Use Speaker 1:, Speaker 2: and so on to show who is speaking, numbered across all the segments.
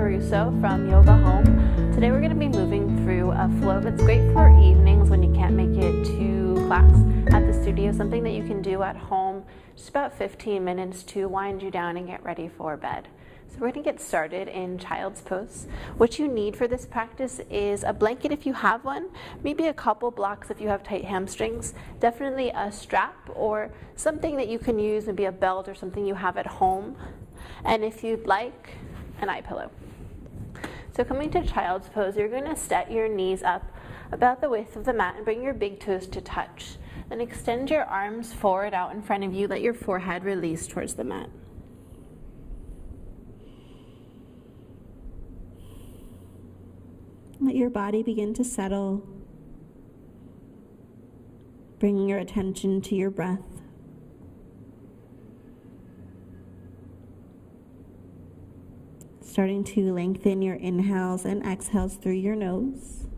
Speaker 1: Calvaruso from Yoga Home. Today we're going to be moving through a flow that's great for evenings when you can't make it to class at the studio, something that you can do at home, just about 15 minutes to wind you down and get ready for bed. So we're going to get started in child's pose. What you need for this practice is a blanket if you have one, maybe a couple blocks if you have tight hamstrings, definitely a strap or something that you can use, maybe a belt or something you have at home, and if you'd like, an eye pillow. So coming to child's pose, you're going to set your knees up about the width of the mat and bring your big toes to touch. Then extend your arms forward out in front of you, let your forehead release towards the mat. Let your body begin to settle, bringing your attention to your breath. Starting to lengthen your inhales and exhales through your nose.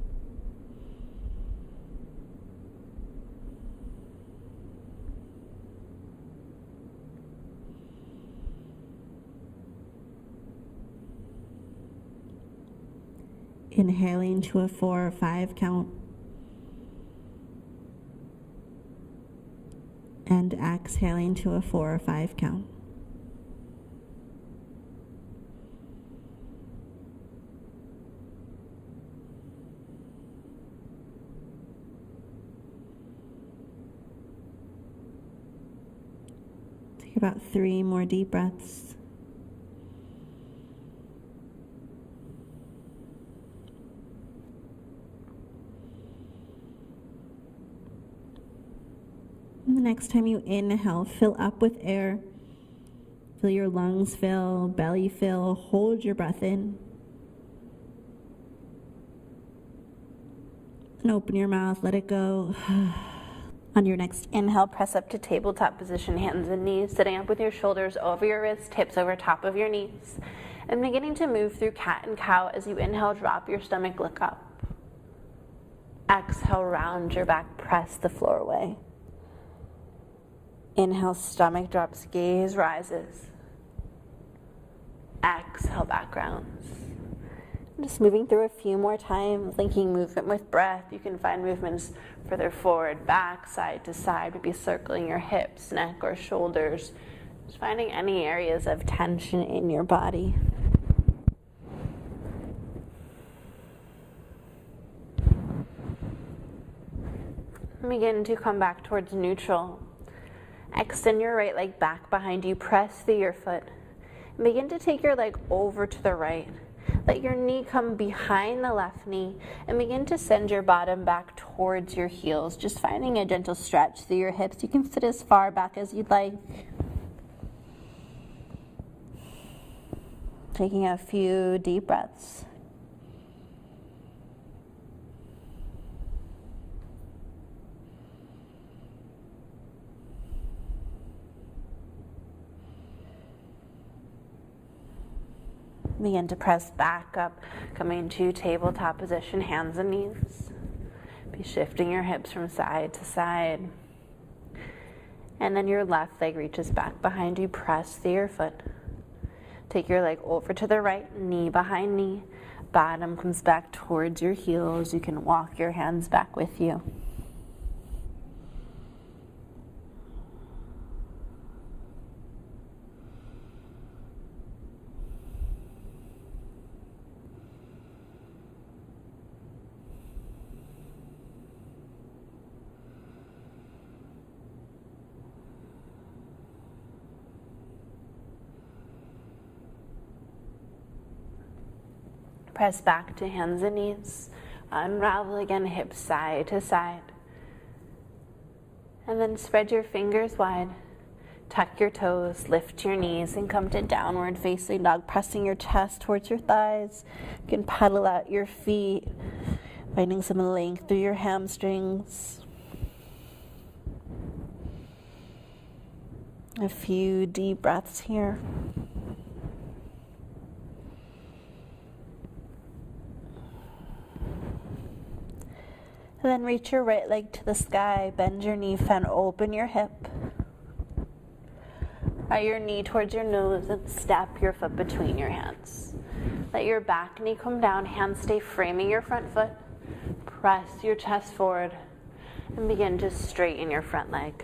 Speaker 1: Inhaling to a 4 or 5 count. And exhaling to a 4 or 5 count. Take about 3 more deep breaths. And the next time you inhale, fill up with air. Feel your lungs fill, belly fill. Hold your breath in. And open your mouth, let it go. On your next inhale, press up to tabletop position, hands and knees, sitting up with your shoulders over your wrists, hips over top of your knees. And beginning to move through cat and cow. As you inhale, drop your stomach, look up. Exhale, round your back, press the floor away. Inhale, stomach drops, gaze rises. Exhale, back rounds. Just moving through a few more times, linking movement with breath. You can find movements further forward, back, side to side, maybe circling your hips, neck, or shoulders. Just finding any areas of tension in your body. Begin to come back towards neutral. Extend your right leg back behind you, press through your foot. And begin to take your leg over to the right. Let your knee come behind the left knee and begin to send your bottom back towards your heels, just finding a gentle stretch through your hips. You can sit as far back as you'd like. Taking a few deep breaths. Begin to press back up, coming to tabletop position, hands and knees. Be shifting your hips from side to side. And then your left leg reaches back behind you, press through your foot. Take your leg over to the right, knee behind knee. Bottom comes back towards your heels. You can walk your hands back with you. Press back to hands and knees. Unravel again, hips side to side. And then spread your fingers wide. Tuck your toes, lift your knees, and come to downward facing dog, pressing your chest towards your thighs. You can pedal out your feet, finding some length through your hamstrings. A few deep breaths here. And then reach your right leg to the sky, bend your knee, and open your hip. Right your knee towards your nose and step your foot between your hands. Let your back knee come down, hands stay framing your front foot. Press your chest forward and begin to straighten your front leg.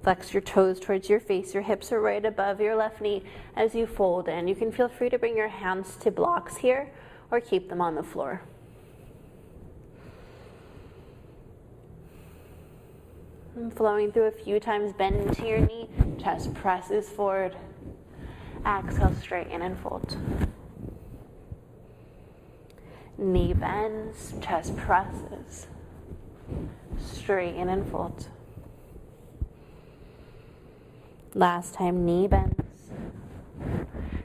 Speaker 1: Flex your toes towards your face. Your hips are right above your left knee as you fold in. You can feel free to bring your hands to blocks here or keep them on the floor. And flowing through a few times, bend into your knee, chest presses forward. Exhale, straighten and fold. Knee bends, chest presses, straighten and fold. Last time, knee bends.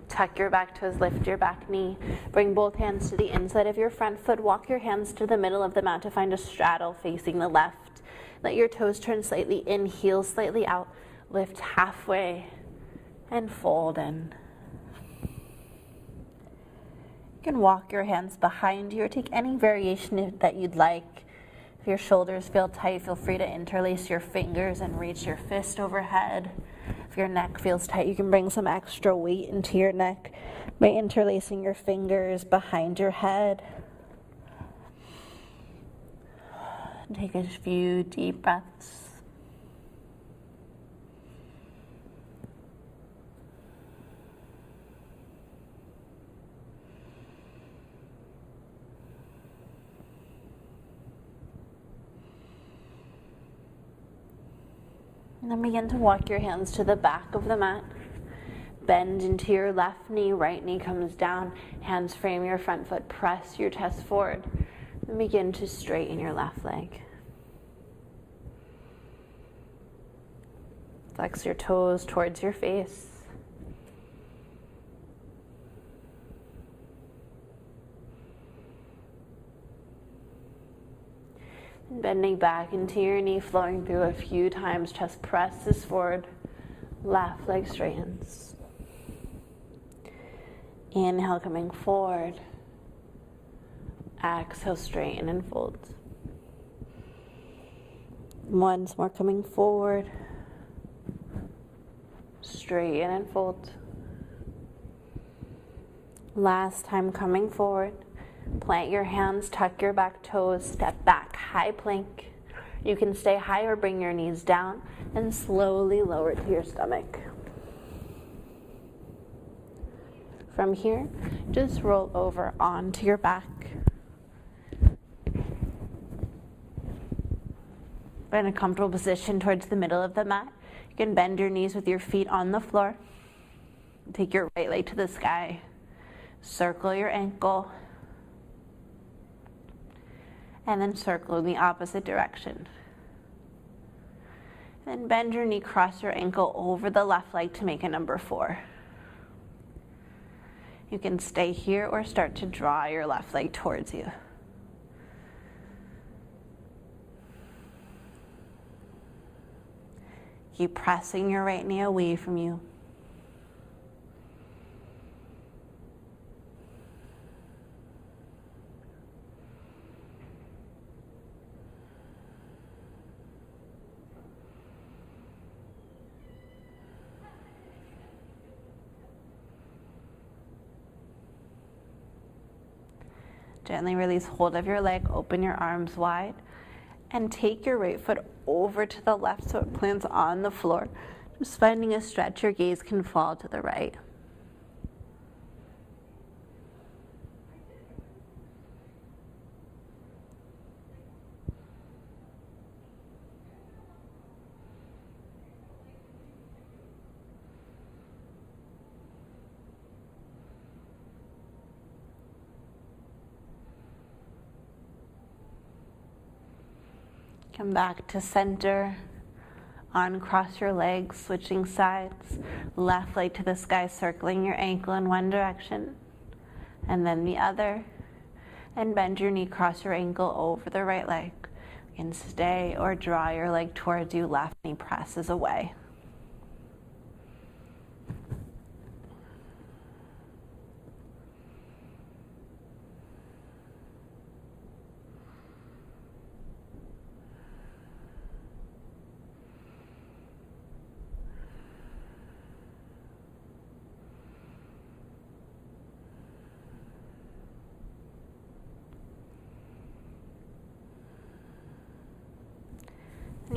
Speaker 1: Tuck your back toes, lift your back knee. Bring both hands to the inside of your front foot. Walk your hands to the middle of the mat to find a straddle facing the left. Let your toes turn slightly in, heels slightly out. Lift halfway and fold in. You can walk your hands behind you or take any variation that you'd like. If your shoulders feel tight, feel free to interlace your fingers and reach your fist overhead. If your neck feels tight, you can bring some extra weight into your neck by interlacing your fingers behind your head. Take a few deep breaths. And then begin to walk your hands to the back of the mat. Bend into your left knee, right knee comes down. Hands frame your front foot, press your chest forward. And begin to straighten your left leg. Flex your toes towards your face. And bending back into your knee, flowing through a few times. Chest presses forward, left leg straightens. Inhale, coming forward. Exhale, straighten and fold. Once more, coming forward. Straighten and fold. Last time, coming forward. Plant your hands, tuck your back toes, step back, high plank. You can stay high or bring your knees down and slowly lower to your stomach. From here, just roll over onto your back. In a comfortable position towards the middle of the mat, you can bend your knees with your feet on the floor. Take your right leg to the sky. Circle your ankle. And then circle in the opposite direction. Then bend your knee, cross your ankle over the left leg to make a number 4. You can stay here or start to draw your left leg towards you. Keep pressing your right knee away from you. Gently release hold of your leg, open your arms wide, and take your right foot over to the left so it plants on the floor. Just finding a stretch, your gaze can fall to the right. Come back to center, uncross your legs, switching sides, left leg to the sky, circling your ankle in one direction, and then the other, and bend your knee, cross your ankle over the right leg. You can stay or draw your leg towards you, left knee presses away.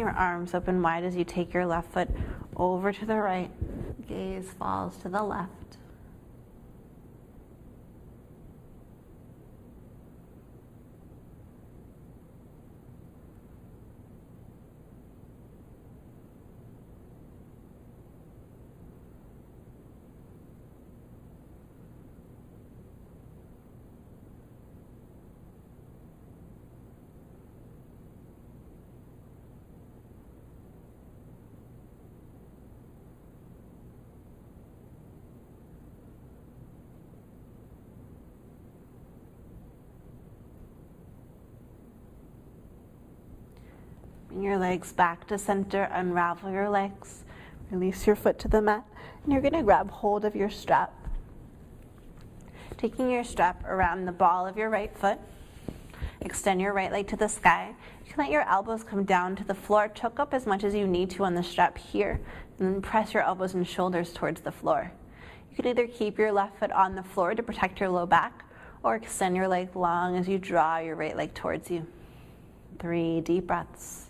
Speaker 1: your arms open wide as you take your left foot over to the right. Gaze falls to the left. Bring your legs back to center, unravel your legs, release your foot to the mat, and you're going to grab hold of your strap. Taking your strap around the ball of your right foot, extend your right leg to the sky. You can let your elbows come down to the floor, choke up as much as you need to on the strap here, and then press your elbows and shoulders towards the floor. You can either keep your left foot on the floor to protect your low back, or extend your leg long as you draw your right leg towards you. 3 deep breaths.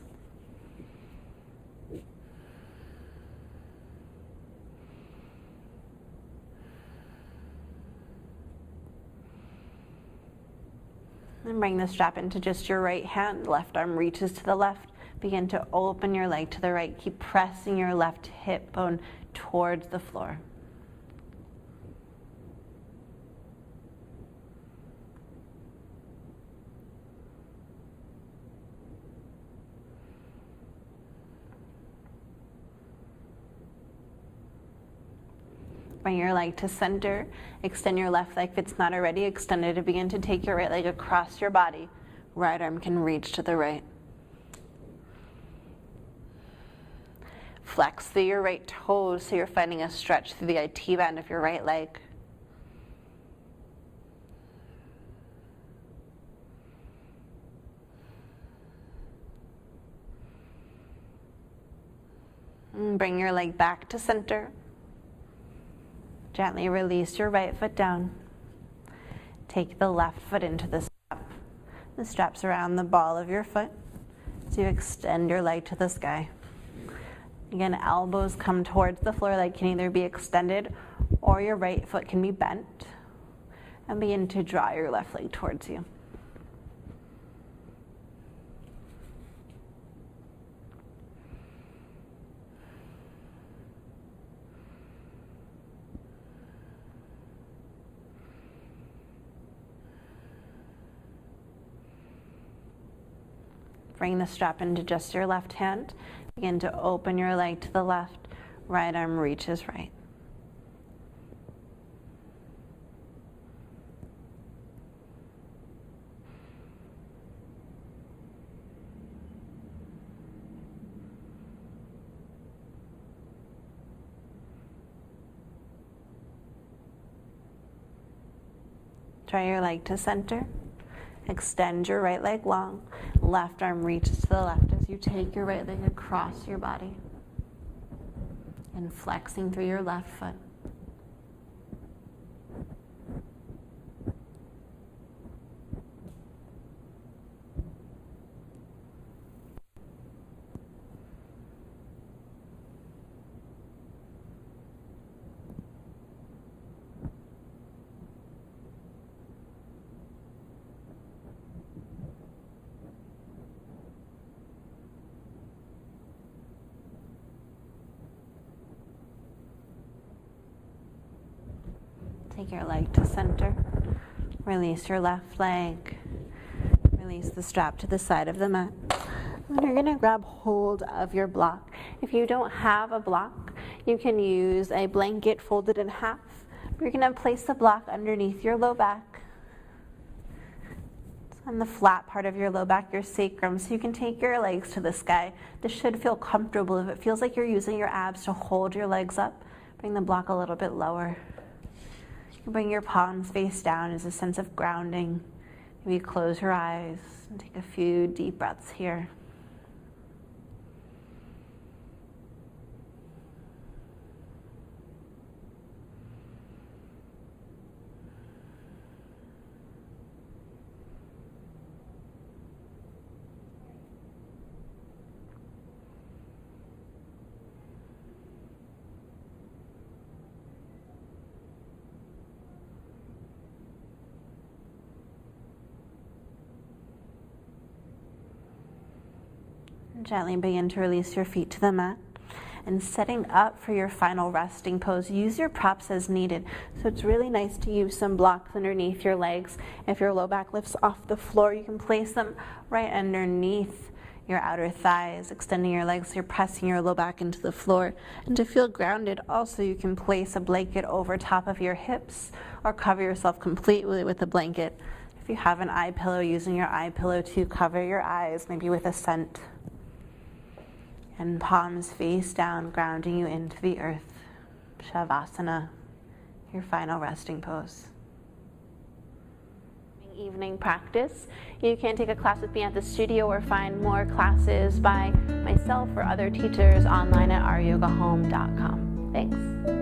Speaker 1: And bring the strap into just your right hand. Left arm reaches to the left. Begin to open your leg to the right. Keep pressing your left hip bone towards the floor. Bring your leg to center. Extend your left leg if it's not already extended to begin to take your right leg across your body. Right arm can reach to the right. Flex through your right toes so you're finding a stretch through the IT band of your right leg. And bring your leg back to center. Gently release your right foot down. Take the left foot into the strap. The strap's around the ball of your foot. So you extend your leg to the sky. Again, elbows come towards the floor. Leg can either be extended or your right foot can be bent. And begin to draw your left leg towards you. Bring the strap into just your left hand. Begin to open your leg to the left. Right arm reaches right. Draw your leg to center. Extend your right leg long. Left arm reaches to the left as you take your right leg across your body. And flexing through your left foot. Take your leg to center. Release your left leg. Release the strap to the side of the mat. And you're going to grab hold of your block. If you don't have a block, you can use a blanket folded in half. You're going to place the block underneath your low back. It's on the flat part of your low back, your sacrum, so you can take your legs to the sky. This should feel comfortable. If it feels like you're using your abs to hold your legs up, bring the block a little bit lower. You can bring your palms face down as a sense of grounding. Maybe close your eyes and take a few deep breaths here. Gently begin to release your feet to the mat. And setting up for your final resting pose, use your props as needed. So it's really nice to use some blocks underneath your legs. If your low back lifts off the floor, you can place them right underneath your outer thighs, extending your legs so you're pressing your low back into the floor. And to feel grounded, also you can place a blanket over top of your hips or cover yourself completely with a blanket. If you have an eye pillow, using your eye pillow to cover your eyes, maybe with a scent. And palms face down, grounding you into the earth. Shavasana, your final resting pose. Evening practice. You can take a class with me at the studio or find more classes by myself or other teachers online at ouryogahome.com. Thanks.